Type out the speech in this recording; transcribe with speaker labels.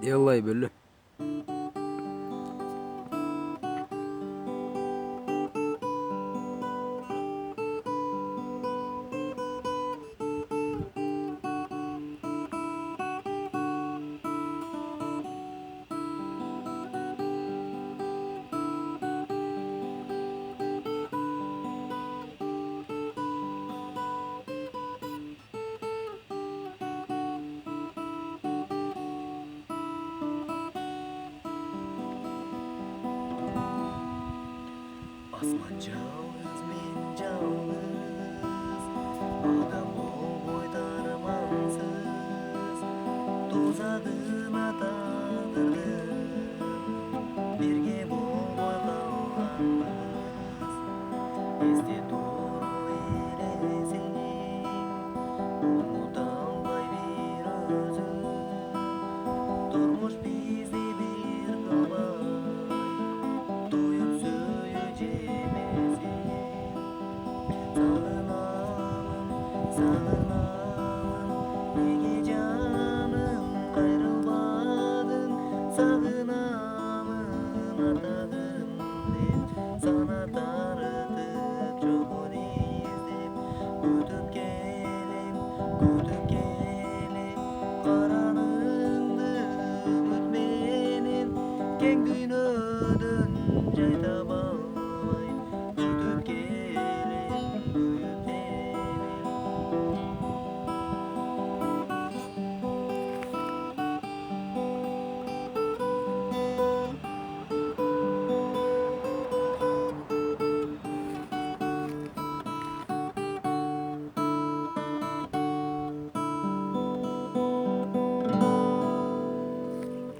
Speaker 1: Yallah böyle.
Speaker 2: Asman жалғыз мен жалғыз адам болмой дармансыз тозағына тағдырдың бірге болмай қалғанбыз есте тұру елесің ұмыта алмай бір өзің тұрмыш бізді бір қылмай тойып сүйе жемесең сағынамын неге жаным қайрылмадың сағынамын ардағым деп сана тартып жолын іздеп өтіп келем қараныңды үмітменен кең дүйнөдөн жай таба